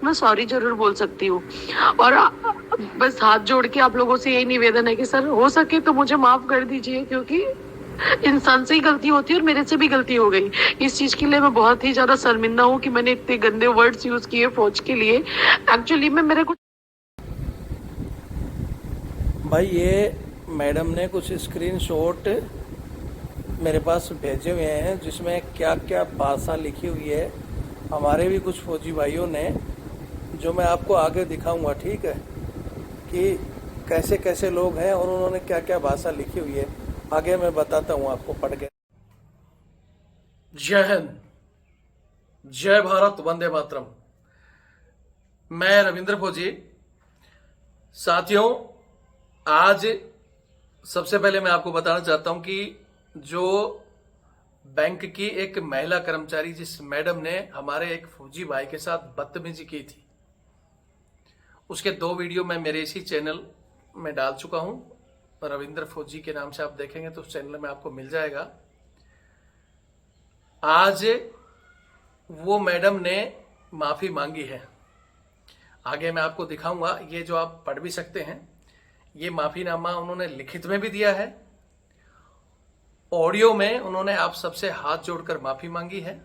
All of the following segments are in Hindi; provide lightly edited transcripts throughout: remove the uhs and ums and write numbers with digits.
मैं सॉरी जरूर बोल सकती हूँ। और बस हाथ जोड़ के आप लोगों से यही निवेदन है कि सर हो सके तो मुझे माफ कर दीजिए, क्योंकि इंसान से ही गलती होती है और मेरे से भी गलती हो गई। इस चीज के लिए मैं बहुत ही ज्यादा शर्मिंदा हूँ कि मैंने इतने गंदे वर्ड्स यूज किए फौज के लिए। एक्चुअली में मेरे को भाई ये मैडम ने कुछ स्क्रीनशॉट मेरे पास भेजे हुए हैं जिसमें क्या क्या भाषा लिखी हुई है हमारे भी कुछ फौजी भाइयों ने, जो मैं आपको आगे दिखाऊंगा, ठीक है, कि कैसे कैसे लोग हैं और उन्होंने क्या क्या भाषा लिखी हुई है। आगे मैं बताता हूँ आपको पढ़ के। जय हिंद, जय भारत, वंदे मातरम। मैं रविंद्र फौजी। साथियों, आज सबसे पहले मैं आपको बताना चाहता हूं कि जो बैंक की एक महिला कर्मचारी, जिस मैडम ने हमारे एक फौजी भाई के साथ बदतमीजी की थी, उसके 2 वीडियो मैं मेरे इसी चैनल में डाल चुका हूं। रविंद्र फौजी के नाम से आप देखेंगे तो उस चैनल में आपको मिल जाएगा। आज वो मैडम ने माफी मांगी है। आगे मैं आपको दिखाऊंगा। ये जो आप पढ़ भी सकते हैं, ये माफीनामा उन्होंने लिखित में भी दिया है, ऑडियो में उन्होंने आप सबसे हाथ जोड़कर माफी मांगी है।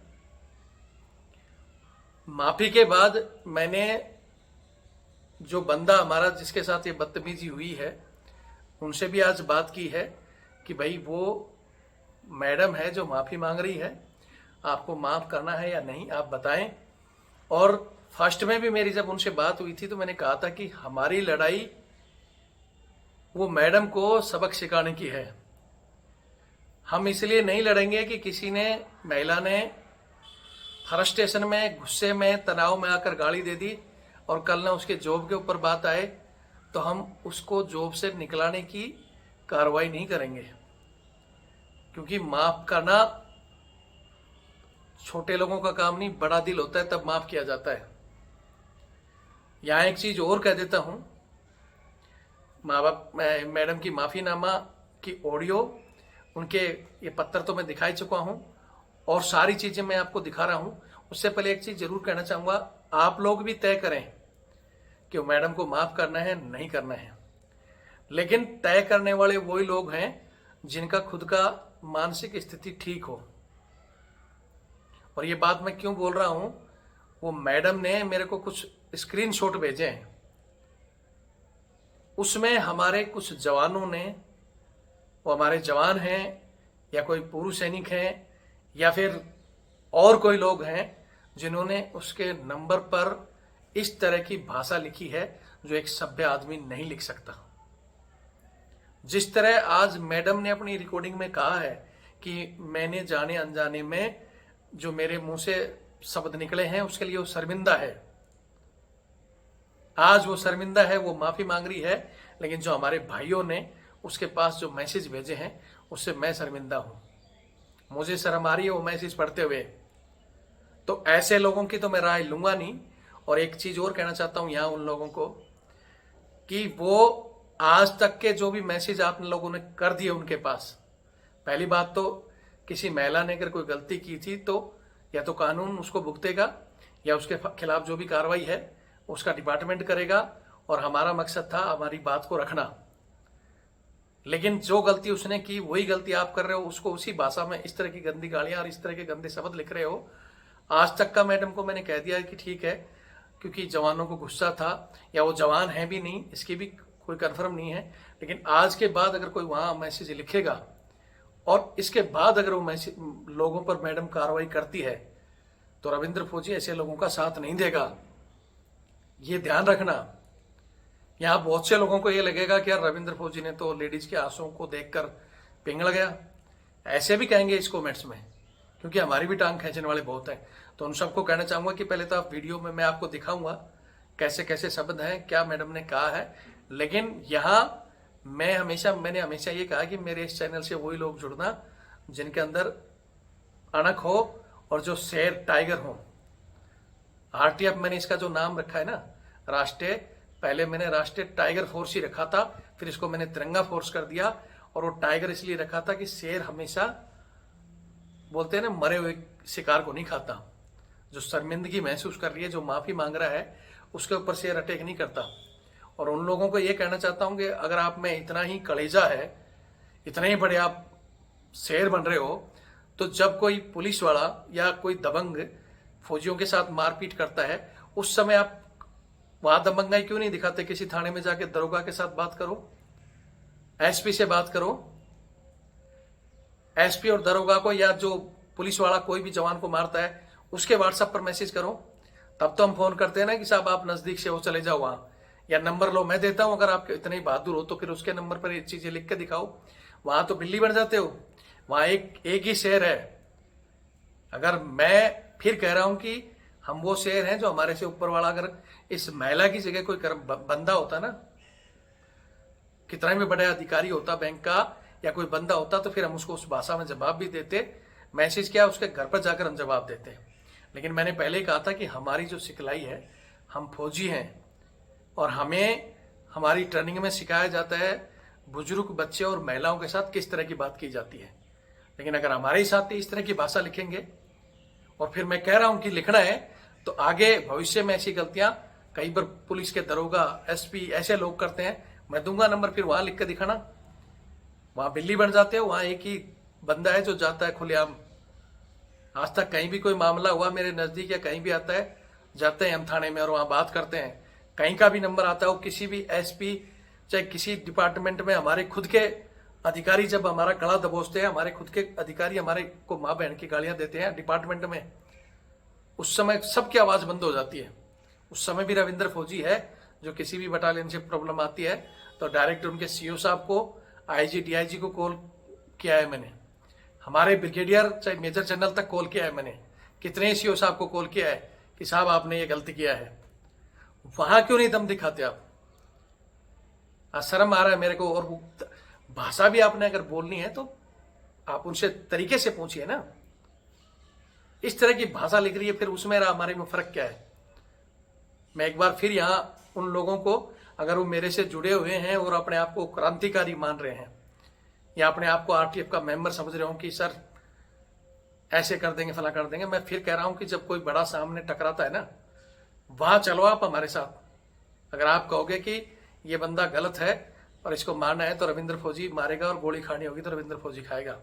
माफी के बाद मैंने जो बंदा हमारा जिसके साथ ये बदतमीजी हुई है उनसे भी आज बात की है कि भाई वो मैडम है जो माफी मांग रही है, आपको माफ करना है या नहीं आप बताएं। और फर्स्ट में भी मेरी जब उनसे बात हुई थी तो मैंने कहा था कि हमारी लड़ाई वो मैडम को सबक सिखाने की है। हम इसलिए नहीं लड़ेंगे कि किसी ने, महिला ने फ्रस्ट्रेशन में, गुस्से में, तनाव में आकर गाली दे दी और कल ना उसके जॉब के ऊपर बात आए तो हम उसको जॉब से निकलाने की कार्रवाई नहीं करेंगे। क्योंकि माफ करना छोटे लोगों का काम नहीं, बड़ा दिल होता है तब माफ किया जाता है। यहां एक चीज और कह देता हूं, माँ बाप मैडम की माफीनामा की ऑडियो, उनके ये पत्र तो मैं दिखा ही चुका हूं और सारी चीजें मैं आपको दिखा रहा हूं। उससे पहले एक चीज जरूर कहना चाहूंगा, आप लोग भी तय करें कि मैडम को माफ करना है नहीं करना है। लेकिन तय करने वाले वही लोग हैं जिनका खुद का मानसिक स्थिति ठीक हो। और ये बात मैं क्यों बोल रहा हूं, वो मैडम ने मेरे को कुछ स्क्रीनशॉट भेजे हैं, उसमें हमारे कुछ जवानों ने, वो हमारे जवान हैं या कोई पूर्व सैनिक हैं या फिर और कोई लोग हैं जिन्होंने उसके नंबर पर इस तरह की भाषा लिखी है जो एक सभ्य आदमी नहीं लिख सकता। जिस तरह आज मैडम ने अपनी रिकॉर्डिंग में कहा है कि मैंने जाने अनजाने में जो मेरे मुंह से शब्द निकले हैं उसके लिए वो शर्मिंदा है। आज वो शर्मिंदा है, वो माफी मांग रही है। लेकिन जो हमारे भाइयों ने उसके पास जो मैसेज भेजे हैं उससे मैं शर्मिंदा हूं। मुझे शर्म आ रही है वो मैसेज पढ़ते हुए। तो ऐसे लोगों की तो मैं राय लूंगा नहीं। और एक चीज और कहना चाहता हूं यहां उन लोगों को कि वो आज तक के जो भी मैसेज आप लोगों ने कर दिए उनके पास, पहली बात तो किसी महिला ने अगर कोई गलती की थी तो या तो कानून उसको भुगतेगा या उसके खिलाफ जो भी कार्रवाई है उसका डिपार्टमेंट करेगा। और हमारा मकसद था हमारी बात को रखना। लेकिन जो गलती उसने की वही गलती आप कर रहे हो, उसको उसी भाषा में इस तरह की गंदी गालियां और इस तरह के गंदे शब्द लिख रहे हो। आज तक का मैडम को मैंने कह दिया कि ठीक है, क्योंकि जवानों को गुस्सा था, या वो जवान है भी नहीं, इसकी भी कोई कंफर्म नहीं है। लेकिन आज के बाद अगर कोई वहां मैसेज लिखेगा और इसके बाद अगर वो मैसेज लोगों पर मैडम कार्रवाई करती है तो रविंद्र फौजी ऐसे लोगों का साथ नहीं देगा। ये ध्यान रखना। यहां बहुत से लोगों को ये लगेगा कि यार रविंद्र फौजी ने तो लेडीज के आंसुओं को देखकर पिघल गया, ऐसे भी कहेंगे इस कमेंट्स में, क्योंकि हमारी भी टांग खींचने वाले बहुत हैं। तो उन सबको कहना चाहूंगा कि पहले तो आप वीडियो में मैं आपको दिखाऊंगा कैसे कैसे शब्द हैं, क्या मैडम ने कहा है। लेकिन यहां मैंने हमेशा ये कहा कि मेरे इस चैनल से वही लोग जुड़ना जिनके अंदर अणख हो और जो शेर टाइगर हो। आरटीएफ मैंने इसका जो नाम रखा है ना, राष्ट्रीय, पहले मैंने राष्ट्रीय टाइगर फोर्स ही रखा था, फिर इसको मैंने तिरंगा फोर्स कर दिया। और वो टाइगर इसलिए रखा था कि शेर हमेशा बोलते हैं ना मरे हुए शिकार को नहीं खाता, जो शर्मिंदगी महसूस कर रही है, जो माफी मांग रहा है, उसके ऊपर शेर अटैक नहीं करता। और उन लोगों को ये कहना चाहता हूं कि अगर आप में इतना ही कलेजा है, इतने ही बड़े आप शेर बन रहे हो, तो जब कोई पुलिस वाला या कोई दबंग फौजियों के साथ मारपीट करता है, उस समय आप वहां दबंगाई क्यों नहीं दिखाते? किसी थाने में जाके दरोगा के साथ बात करो, एसपी से बात करो। एसपी और दरोगा को, या जो पुलिस वाला कोई भी जवान को मारता है, उसके व्हाट्सएप पर मैसेज करो। तब तो हम फोन करते हैं ना कि साहब आप नजदीक से हो, चले जाओ वहां, या नंबर लो, मैं देता हूं। अगर आप इतने ही बहादुर हो तो फिर उसके नंबर पर ये चीजें लिख के दिखाओ। वहां तो बिल्ली बन जाते हो। वहां एक ही शेर है। अगर मैं फिर कह रहा हूं कि हम वो शेर हैं जो हमारे से ऊपर वाला, अगर इस महिला की जगह कोई बंदा होता ना, कितना भी बड़ा अधिकारी होता बैंक का, या कोई बंदा होता, तो फिर हम उसको उस भाषा में जवाब भी देते। मैसेज क्या, उसके घर पर जाकर हम जवाब देते। लेकिन मैंने पहले ही कहा था कि हमारी जो सिखलाई है, हम फौजी हैं और हमें हमारी ट्रेनिंग में सिखाया जाता है बुजुर्ग, बच्चे और महिलाओं के साथ किस तरह की बात की जाती है। लेकिन अगर हमारे साथ इस तरह की भाषा लिखेंगे, और फिर मैं कह रहा हूं कि लिखना है, तो आगे भविष्य में ऐसी गलतियां कई बार पुलिस के दरोगा, एसपी ऐसे लोग करते हैं। मैं दूंगा नंबर, फिर वहां लिख कर दिखाना। वहां बिल्ली बन जाते हो। वहां एक ही बंदा है जो जाता है खुलेआम। आज तक कहीं भी कोई मामला हुआ मेरे नजदीक या कहीं भी आता है, जाते हैं हम थाने में और वहां बात करते हैं। कहीं का भी नंबर आता हो, किसी भी एसपी, चाहे किसी डिपार्टमेंट में, हमारे खुद के अधिकारी जब हमारा गला दबोचते हैं, हमारे खुद के अधिकारी हमारे को माँ बहन की गालियां देते हैं डिपार्टमेंट में, उस समय सबकी आवाज बंद हो जाती है। उस समय भी रविंद्र फौजी है, जो किसी भी बटालियन से प्रॉब्लम आती है तो डायरेक्ट उनके सीओ साहब को, आईजी, डीआईजी को कॉल किया है मैंने। हमारे ब्रिगेडियर चाहे मेजर जनरल तक कॉल किया है मैंने। कितने सीओ साहब को कॉल किया है कि साहब आपने ये गलती किया है। वहां क्यों नहीं दम दिखाते आप? शर्म आ रहा है मेरे को। और भाषा भी आपने अगर बोलनी है तो आप उनसे तरीके से पूछिए ना। इस तरह की भाषा लिख रही है, फिर उसमें हमारे में फर्क क्या है? मैं एक बार फिर यहां उन लोगों को, अगर वो मेरे से जुड़े हुए हैं और अपने आप को क्रांतिकारी मान रहे हैं, या अपने आप को आरटीएफ का मेंबर समझ रहे हो कि सर ऐसे कर देंगे, फला कर देंगे, मैं फिर कह रहा हूं कि जब कोई बड़ा सामने टकराता है ना, वहां चलो आप हमारे साथ। अगर आप कहोगे कि ये बंदा गलत है और इसको मारना है, तो रविंद्र फौजी मारेगा, और गोली खानी होगी तो रविंद्र फौजी खाएगा।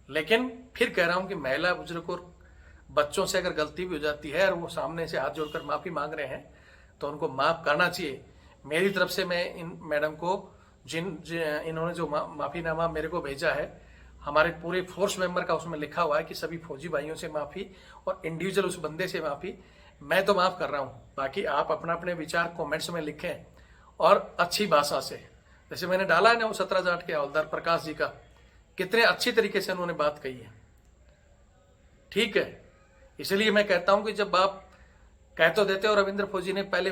लेकिन फिर कह रहा हूं कि महिला, बुजुर्ग और बच्चों से अगर गलती भी हो जाती है और वो सामने से हाथ जोड़कर माफी मांग रहे हैं, तो उनको माफ करना चाहिए। मेरी तरफ से मैं इन मैडम को, इन्होंने जो माफीनामा मेरे को भेजा है, हमारे पूरे फोर्स मेंबर का उसमें लिखा हुआ है कि सभी फौजी भाइयों से माफी और इंडिविजुअल उस बंदे से माफी। मैं तो माफ कर रहा हूं, बाकी आप अपना अपने विचार कमेंट्स में लिखें और अच्छी भाषा से। जैसे मैंने डाला है ना वो 17 जाट के हवलदार प्रकाश जी का, कितने अच्छी तरीके से उन्होंने बात कही है। ठीक है, इसलिए मैं कहता हूं कि जब आप कह तो देते हो, रविंद्र फौजी ने पहले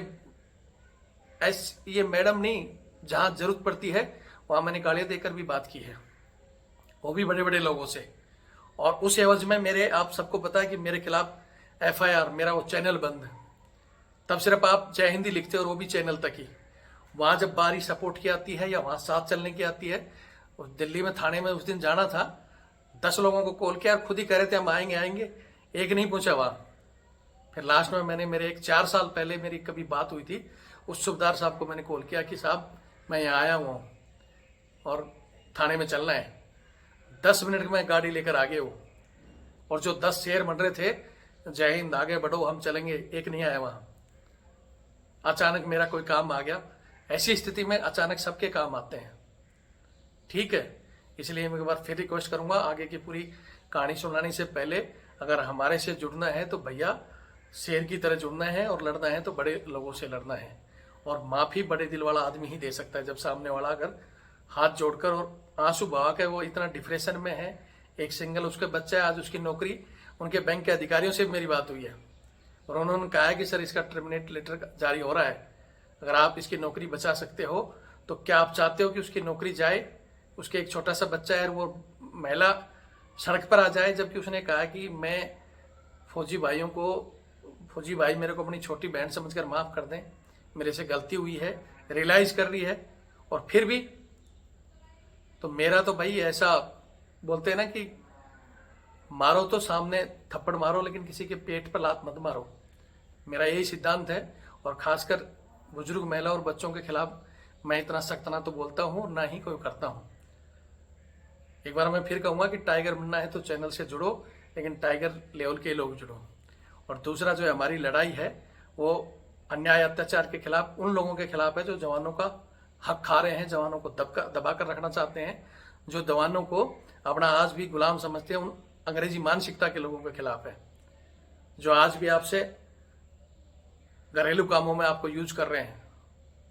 ये मैडम नहीं, जहां जरूरत पड़ती है वहां मैंने गालियां देकर भी बात की है, वो भी बड़े बड़े लोगों से। और उस एवज में मेरे, आप सबको पता है कि मेरे खिलाफ एफआईआर, मेरा वो चैनल बंद। तब सिर्फ आप जय हिंदी लिखते हो और वो भी चैनल तक ही। वहां जब बारी सपोर्ट की आती है या वहां साथ चलने की आती है, दिल्ली में थाने में उस दिन जाना था, 10 लोगों को कॉल किया, खुद ही कह रहे थे हम आएंगे आएंगे, एक नहीं पूछा वहां। फिर लास्ट में मैंने, मेरे 4 साल पहले मेरी कभी बात हुई थी, उस सूबेदार साहब को मैंने कॉल किया कि साहब मैं यहाँ आया हुआ हूँ और थाने में चलना है। 10 मिनट में गाड़ी लेकर आगे हो, और जो 10 शेर बन रहे थे, जय हिंद, आगे बढ़ो, हम चलेंगे, एक नहीं आया वहां। अचानक मेरा कोई काम आ गया। ऐसी स्थिति में अचानक सबके काम आते हैं। ठीक है, इसलिए मैं एक बार फिर रिक्वेस्ट करूंगा, आगे की पूरी कहानी सुनाने से पहले अगर हमारे से जुड़ना है तो भैया शेर की तरह जुड़ना है, और लड़ना है तो बड़े लोगों से लड़ना है। और माफी बड़े दिल वाला आदमी ही दे सकता है, जब सामने वाला अगर हाथ जोड़कर और आंसू बहा के, वो इतना डिप्रेशन में है, एक सिंगल उसके बच्चा है, आज उसकी नौकरी, उनके बैंक के अधिकारियों से मेरी बात हुई है और उन्होंने कहा है कि सर इसका टर्मिनेट लेटर जारी हो रहा है, अगर आप इसकी नौकरी बचा सकते हो तो क्या आप चाहते हो कि उसकी नौकरी जाए? उसके एक छोटा सा बच्चा है और वो महिला सड़क पर आ जाए, जबकि उसने कहा कि मैं फौजी भाइयों को, फौजी भाई मेरे को अपनी छोटी बहन समझकर माफ कर दें, मेरे से गलती हुई है, रियलाइज कर रही है। और फिर भी तो मेरा तो भाई ऐसा बोलते हैं ना कि मारो तो सामने थप्पड़ मारो, लेकिन किसी के पेट पर लात मत मारो। मेरा यही सिद्धांत है। और खासकर बुजुर्ग, महिला और बच्चों के खिलाफ मैं इतना सख्त ना तो बोलता हूँ, ना ही कोई करता हूँ। एक बार मैं फिर कहूँगा कि टाइगर बनना है तो चैनल से जुड़ो, लेकिन टाइगर लेवल के लोग जुड़ो। और दूसरा जो हमारी लड़ाई है वो अन्याय अत्याचार के खिलाफ, उन लोगों के खिलाफ है जो जवानों का हक खा रहे हैं, जवानों को दबा कर रखना चाहते हैं, जो जवानों को अपना आज भी गुलाम समझते हैं। उन अंग्रेजी मानसिकता के लोगों के खिलाफ है, जो आज भी आपसे घरेलू कामों में आपको यूज कर रहे हैं,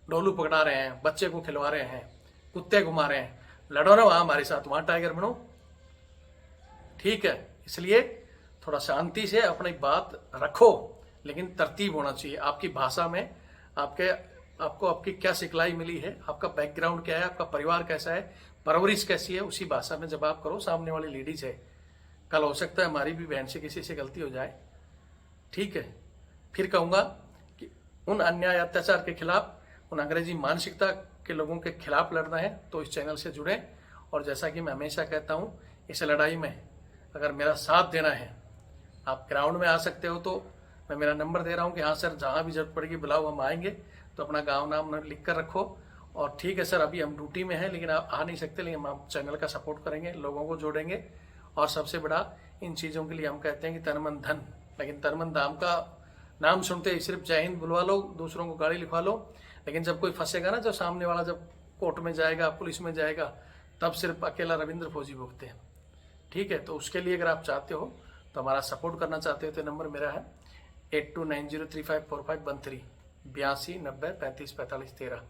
डोलू पकड़ा रहे हैं, बच्चे को खिलवा रहे हैं, कुत्ते घुमा रहे हैं। लड़ो ना वहां हमारे साथ, वहां टाइगर बनो, ठीक है। इसलिए थोड़ा शांति से अपनी बात रखो, लेकिन तरतीब होना चाहिए आपकी भाषा में। आपको आपकी क्या सिखलाई मिली है, आपका बैकग्राउंड क्या है, आपका परिवार कैसा है, परवरिश कैसी है, उसी भाषा में जब आप करो। सामने वाली लेडीज है, कल हो सकता है हमारी भी बहन से किसी से गलती हो जाए, ठीक है। फिर कहूंगा कि उन अन्याय अत्याचार के खिलाफ, उन अंग्रेजी मानसिकता के लोगों के खिलाफ लड़ना है तो इस चैनल से जुड़ें। और जैसा कि मैं हमेशा कहता हूं, इस लड़ाई में अगर मेरा साथ देना है, आप ग्राउंड में आ सकते हो तो मैं मेरा नंबर दे रहा हूं कि हाँ सर, जहां भी जरूरत पड़ेगी बुलाओ, हम आएंगे। तो अपना गांव नाम लिख कर रखो। और ठीक है सर, अभी हम ड्यूटी में हैं, लेकिन आप आ नहीं सकते, लेकिन हम चैनल का सपोर्ट करेंगे, लोगों को जोड़ेंगे। और सबसे बड़ा, इन चीज़ों के लिए हम कहते हैं कि तन मन धन, लेकिन तन मन धाम का नाम सुनते ही सिर्फ जय हिंद बुलवा लो, दूसरों को गाड़ी लिखवा लो, लेकिन जब कोई फंसेगा ना, जो सामने वाला जब कोर्ट में जाएगा, पुलिस में जाएगा, तब सिर्फ अकेला रविंद्र फौजी भुगते हैं, ठीक है। तो उसके लिए अगर आप चाहते हो, तो हमारा सपोर्ट करना चाहते हो, तो नंबर मेरा है 8290354513 8290354513।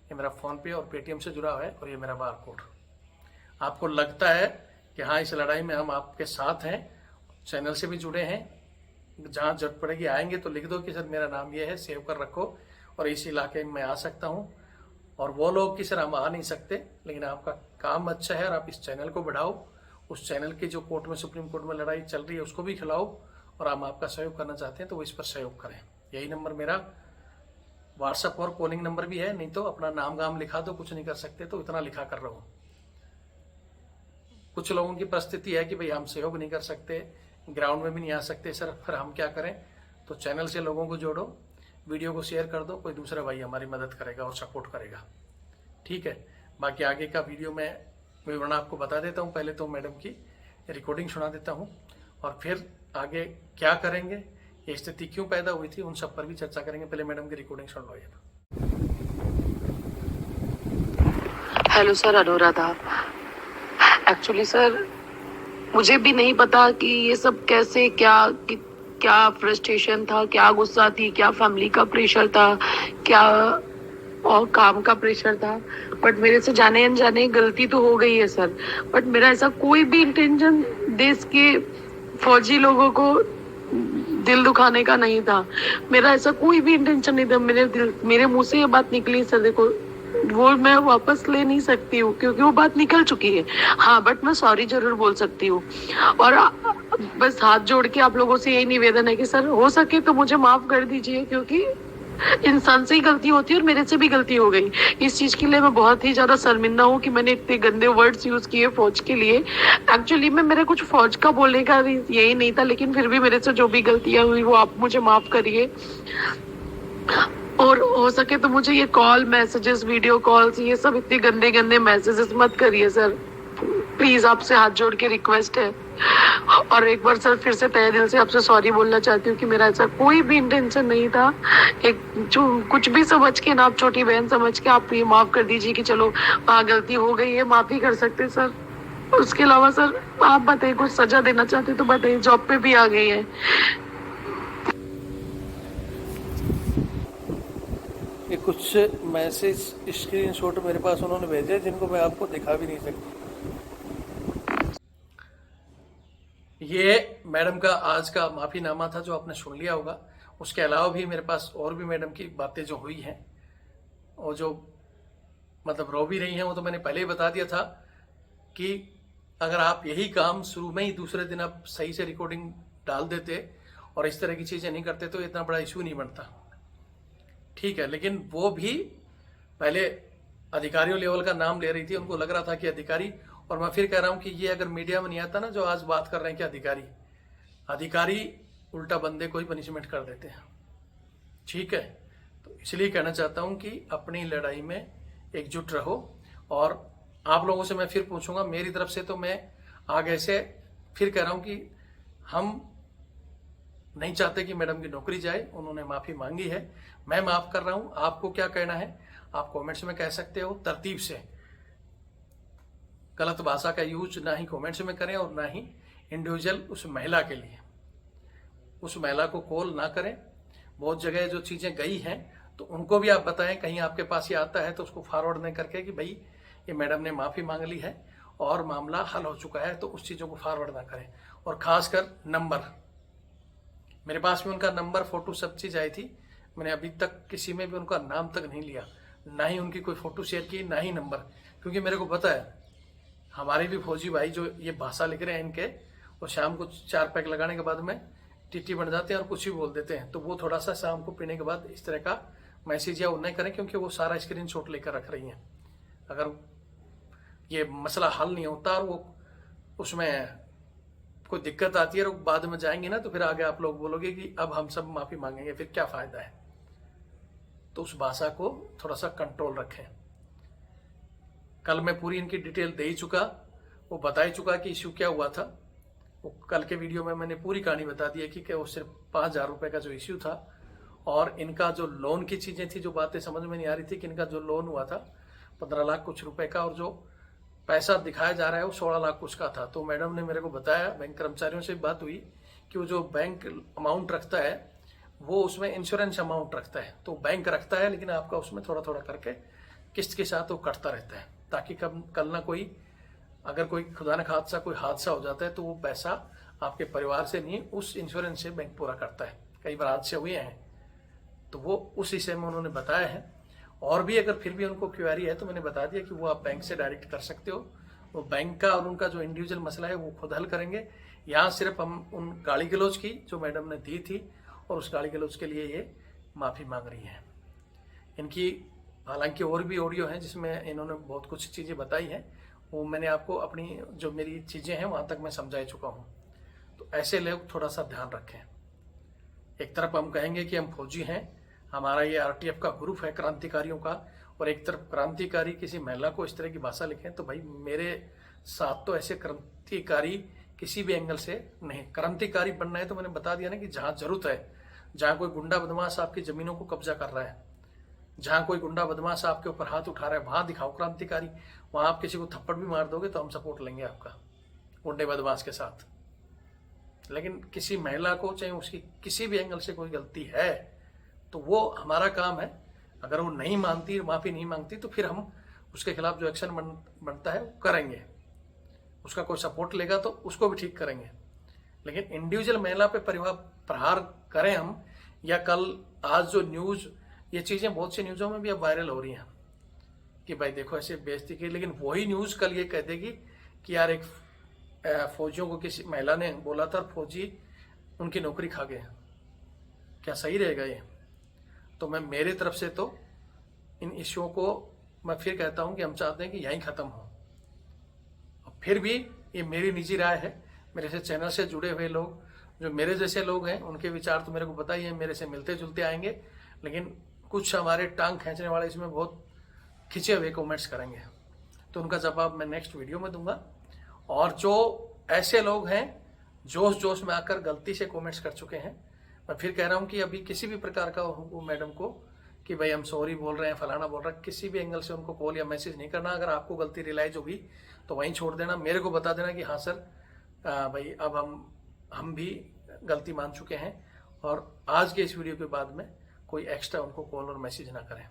ये मेरा फ़ोन पे और पेटीएम से जुड़ा हुआ है, और ये मेरा बार कोड। आपको लगता है कि हाँ, इस लड़ाई में हम आपके साथ हैं, चैनल से भी जुड़े हैं, जहाँ जरूरत पड़ेगी आएंगे, तो लिख दो कि सर मेरा नाम ये है, सेव कर रखो, और इस इलाके में मैं आ सकता हूँ। और वो लोग कि सर हम आ नहीं सकते, लेकिन आपका काम अच्छा है और आप इस चैनल को बढ़ाओ, उस चैनल की जो कोर्ट में, सुप्रीम कोर्ट में लड़ाई चल रही है, उसको भी खिलाओ, और हम आपका सहयोग करना चाहते हैं तो वो इस पर सहयोग करें। यही नंबर मेरा व्हाट्सएप और कॉलिंग नंबर भी है। नहीं तो अपना नाम गाम लिखा दो, कुछ नहीं कर सकते तो इतना लिखा कर रहो। कुछ लोगों की परिस्थिति है कि भाई हम सहयोग नहीं कर सकते, ग्राउंड में भी नहीं आ सकते सर, फिर हम क्या करें? तो चैनल से लोगों को जोड़ो, वीडियो को शेयर कर दो, कोई दूसरा भाई हमारी मदद करेगा और सपोर्ट करेगा, ठीक है। बाकी आगे का वीडियो में विवरण आपको बता देता हूँ। पहले तो मैडम की रिकॉर्डिंग सुना देता हूँ, और फिर आगे क्या करेंगे, ये स्थिति क्यों पैदा हुई थी, उन सब पर भी चर्चा करेंगे। पहले मैडम की रिकॉर्डिंग सुन लो। Hello sir, Anuradha. Actually sir, मुझे भी नहीं पता कि ये सब कैसे, क्या फ्रस्ट्रेशन था, क्या गुस्सा थी, क्या फैमिली का प्रेशर था, क्या और काम का प्रेशर था। बट मेरे से जाने अनजाने गलती तो हो गई है सर। बट मेरा ऐसा कोई भी इंटेंशन देश के फौजी लोगों को दिल दुखाने का नहीं था। मेरा ऐसा कोई भी इंटेंशन नहीं था। मेरे मुंह से ये बात निकली सर, देखो वो मैं वापस ले नहीं सकती हूँ, क्योंकि वो बात निकल चुकी है। हाँ, बट मैं सॉरी जरूर बोल सकती हूँ। और बस हाथ जोड़ के आप लोगों से यही निवेदन है कि सर, हो सके तो मुझे माफ कर दीजिए, क्योंकि इंसान से ही गलती होती है और मेरे से भी गलती हो गई। इस चीज के लिए मैं बहुत ही ज्यादा शर्मिंदा हूँ कि मैंने इतने गंदे वर्ड्स यूज किए फौज के लिए। एक्चुअली में मेरा कुछ फौज का बोलने का यही नहीं था, लेकिन फिर भी मेरे से जो भी गलतियां हुई वो आप मुझे माफ करिए। और हो सके तो मुझे ये कॉल मैसेजेस, वीडियो कॉल्स, ये सब इतने गंदे गंदे मैसेजेस मत करिए सर, प्लीज। आपसे हाथ जोड़ के रिक्वेस्ट है। और एक बार सर, फिर से तहे दिल से आपसे सॉरी बोलना चाहती हूँ कि मेरा ऐसा कोई भी इंटेंशन नहीं था। एक जो कुछ भी समझ के ना, आप छोटी बहन समझ के आप ये माफ कर दीजिए कि चलो गलती हो गई है, माफी कर सकते सर। उसके अलावा सर, आप बताइए, कुछ सजा देना चाहते तो बताइए, जॉब पे भी आ गई है। ये कुछ मैसेज स्क्रीनशॉट मेरे पास उन्होंने भेजे, जिनको मैं आपको दिखा भी नहीं सकती। ये मैडम का आज का माफीनामा था, जो आपने सुन लिया होगा। उसके अलावा भी मेरे पास और भी मैडम की बातें जो हुई हैं, और जो मतलब रो भी रही हैं, वो तो मैंने पहले ही बता दिया था कि अगर आप यही काम शुरू में ही दूसरे दिन आप सही से रिकॉर्डिंग डाल देते और इस तरह की चीजें नहीं करते, तो इतना बड़ा इशू नहीं बनता, ठीक है। लेकिन वो भी पहले अधिकारियों लेवल का नाम ले रही थी, उनको लग रहा था कि अधिकारी और मैं फिर कह रहा हूं कि ये अगर मीडिया में नहीं आता ना, जो आज बात कर रहे हैं कि अधिकारी उल्टा बंदे को ही पनिशमेंट कर देते हैं, ठीक है। तो इसलिए कहना चाहता हूं कि अपनी लड़ाई में एकजुट रहो। और आप लोगों से मैं फिर पूछूंगा, मेरी तरफ से तो मैं आगे से फिर कह रहा हूं कि हम नहीं चाहते कि मैडम की नौकरी जाए, उन्होंने माफी मांगी है, मैं माफ कर रहा हूं। आपको क्या कहना है आप कमेंट्स में कह सकते हो, तरतीब से। गलत भाषा का यूज ना ही कमेंट्स में करें और ना ही इंडिविजुअल उस महिला के लिए, उस महिला को कॉल ना करें। बहुत जगह जो चीजें गई हैं तो उनको भी आप बताएं, कहीं आपके पास ये आता है तो उसको फॉरवर्ड नहीं करके कि भाई ये मैडम ने माफी मांग ली है और मामला हल हो चुका है, तो उस चीजों को फॉरवर्ड ना करें। और खासकर नंबर, मेरे पास भी उनका नंबर, फोटो सब चीज आई थी, मैंने अभी तक किसी में भी उनका नाम तक नहीं लिया, ना ही उनकी कोई फोटो शेयर की, ना ही नंबर, क्योंकि मेरे को पता है हमारे भी फौजी भाई जो ये भाषा लिख रहे हैं इनके, और शाम को 4 पैक लगाने के बाद में टीटी बन जाते हैं और कुछ भी बोल देते हैं। तो वो थोड़ा सा शाम को पीने के बाद इस तरह का मैसेज या नहीं करें, क्योंकि वो सारा स्क्रीनशॉट लेकर रख रही हैं। अगर ये मसला हल नहीं होता और वो उसमें कोई दिक्कत आती है और बाद में जाएंगे ना, तो फिर आगे आप लोग बोलोगे कि अब हम सब माफी मांगेंगे, फिर क्या फायदा है। तो उस भाषा को थोड़ा सा कंट्रोल रखें। कल मैं पूरी इनकी डिटेल दे ही चुका, वो बता ही चुका कि इश्यू क्या हुआ था। वो कल के वीडियो में मैंने पूरी कहानी बता दी है कि वो सिर्फ 5,000 रुपए का जो इश्यू था, और इनका जो लोन की चीजें थी, जो बातें समझ में नहीं आ रही थी कि इनका जो लोन हुआ था 15 लाख कुछ रुपए का, और जो पैसा दिखाया जा रहा है वो 16 लाख कुछ का था। तो मैडम ने मेरे को बताया, बैंक कर्मचारियों से बात हुई कि वो जो बैंक अमाउंट रखता है वो उसमें इंश्योरेंस अमाउंट रखता है, तो बैंक रखता है, लेकिन आपका उसमें थोड़ा थोड़ा करके किस्त के साथ वो कटता रहता है, ताकि कल ना कोई, अगर कोई खुदा न खादसा कोई हादसा हो जाता है तो वो पैसा आपके परिवार से नहीं, उस इंश्योरेंस से बैंक पूरा करता है। कई बार हादसे हुए हैं, तो वो उस हिस्से में उन्होंने बताया है। और भी अगर फिर भी उनको क्वेरी है तो मैंने बता दिया कि वो आप बैंक से डायरेक्ट कर सकते हो। वो बैंक का और उनका जो इंडिविजुअल मसला है वो खुद हल करेंगे। यहाँ सिर्फ हम उन गाली गलौज की जो मैडम ने दी थी, और उस गाली गलौज के लिए ये माफी मांग रही है। इनकी हालांकि और भी ऑडियो हैं जिसमें इन्होंने बहुत कुछ चीजें बताई हैं, वो मैंने आपको अपनी जो मेरी चीजें हैं वहां तक मैं समझा चुका हूँ। तो ऐसे लोग थोड़ा सा ध्यान रखें। एक तरफ हम कहेंगे कि हम फौजी हैं, हमारा ये आरटीएफ का ग्रुप है क्रांतिकारियों का, और एक तरफ क्रांतिकारी किसी महिला को इस तरह की भाषा लिखें, तो भाई मेरे साथ तो ऐसे क्रांतिकारी किसी भी एंगल से नहीं। क्रांतिकारी बनना है तो मैंने बता दिया ना कि जहां जरूरत है, जहां कोई गुंडा बदमाश आपकी जमीनों को कब्जा कर रहा है, जहां कोई गुंडा बदमाश आपके ऊपर हाथ उठा रहा है, वहां दिखाओ क्रांतिकारी। वहां आप किसी को थप्पड़ भी मार दोगे तो हम सपोर्ट लेंगे आपका, गुंडे बदमाश के साथ। लेकिन किसी महिला को, चाहे उसकी किसी भी एंगल से कोई गलती है, तो वो हमारा काम है। अगर वो नहीं मानती, माफी नहीं मांगती, तो फिर हम उसके खिलाफ जो एक्शन बनता है वो करेंगे। उसका कोई सपोर्ट लेगा तो उसको भी ठीक करेंगे। लेकिन इंडिविजुअल महिला पे प्रहार करें हम, या कल आज जो न्यूज, ये चीजें बहुत सी न्यूजों में भी अब वायरल हो रही हैं कि भाई देखो ऐसे बेइज्जती की, लेकिन वही न्यूज कल ये कह देगी कि यार एक फौजियों को किसी महिला ने बोला था, फौजी उनकी नौकरी खा गए। क्या सही रहेगा ये? तो मैं मेरे तरफ से तो इन इश्यूओं को मैं फिर कहता हूं कि हम चाहते हैं कि यहीं खत्म हो। फिर भी ये मेरी निजी राय है। मेरे से चैनल से जुड़े हुए लोग, जो मेरे जैसे लोग हैं, उनके विचार तो मेरे को पता ही है, मेरे से मिलते जुलते आएंगे, लेकिन कुछ हमारे टांग खींचने वाले इसमें बहुत खिंचे हुए कमेंट्स करेंगे, तो उनका जवाब मैं नेक्स्ट वीडियो में दूंगा। और जो ऐसे लोग हैं जोश जोश में आकर गलती से कमेंट्स कर चुके हैं, मैं फिर कह रहा हूं कि अभी किसी भी प्रकार का वो मैडम को कि भाई हम सॉरी बोल रहे हैं, फलाना बोल रहे हैं, किसी भी एंगल से उनको कॉल या मैसेज नहीं करना। अगर आपको गलती रियलाइज होगी तो वहीं छोड़ देना, मेरे को बता देना कि हाँ सर भाई अब हम भी गलती मान चुके हैं, और आज के इस वीडियो के बाद में कोई एक्स्ट्रा उनको कॉल और मैसेज ना करें।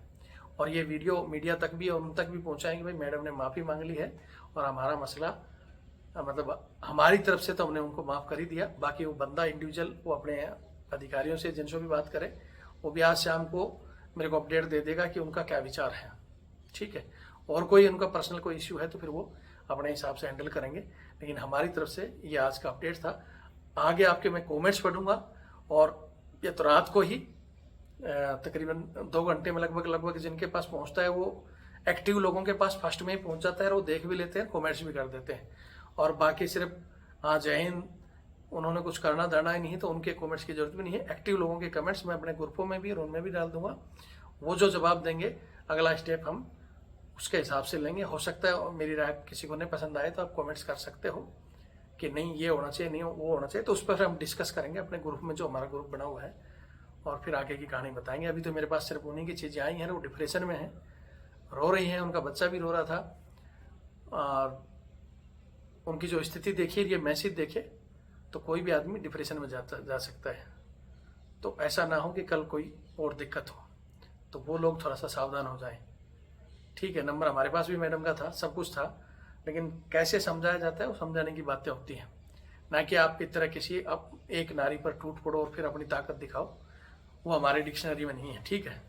और ये वीडियो मीडिया तक भी और उन तक भी पहुंचाएंगे भाई मैडम ने माफ़ी मांग ली है, और हमारा मसला मतलब हमारी तरफ से तो हमने उनको माफ़ कर ही दिया। बाकी वो बंदा इंडिविजुअल वो अपने अधिकारियों से जिनसे भी बात करे, वो भी आज शाम को मेरे को अपडेट दे देगा कि उनका क्या विचार है, ठीक है। और कोई उनका पर्सनल कोई इश्यू है तो फिर वो अपने हिसाब से हैंडल करेंगे। लेकिन हमारी तरफ से ये आज का अपडेट था। आगे आपके मैं कमेंट्स पढ़ूंगा, और ये तो रात को ही तकरीबन 2 घंटे में लगभग जिनके पास पहुंचता है वो एक्टिव लोगों के पास फर्स्ट में ही पहुंच जाता है और वो देख भी लेते हैं, कमेंट्स भी कर देते हैं। और बाकी सिर्फ हाँ जय हिंद, उन्होंने कुछ करना धरना ही नहीं तो उनके कमेंट्स की जरूरत भी नहीं है। एक्टिव लोगों के कमेंट्स मैं अपने ग्रुपों में भी और उनमें भी डाल दूंगा। वो जो जवाब देंगे अगला स्टेप हम उसके हिसाब से लेंगे। हो सकता है मेरी राय किसी को नहीं पसंद आए तो आप कमेंट्स कर सकते हो कि नहीं ये होना चाहिए, नहीं वो होना चाहिए, तो उस पर हम डिस्कस करेंगे अपने ग्रुप में, जो हमारा ग्रुप बना हुआ है, और फिर आगे की कहानी बताएंगे। अभी तो मेरे पास सिर्फ उन्हीं की चीज़ें आई हैं, वो डिप्रेशन में हैं, रो रही हैं, उनका बच्चा भी रो रहा था, और उनकी जो स्थिति देखिए, ये मैसेज देखे तो कोई भी आदमी डिप्रेशन में जा सकता है। तो ऐसा ना हो कि कल कोई और दिक्कत हो, तो वो लोग थोड़ा सा सावधान हो जाएं। ठीक है, नंबर हमारे पास भी मैडम का था, सब कुछ था, लेकिन कैसे समझाया जाता है वो समझाने की बातें होती हैं, ना कि आपकी तरह किसी अब एक नारी पर टूट पड़ो और फिर अपनी ताकत दिखाओ। वो हमारे डिक्शनरी में नहीं है। ठीक है।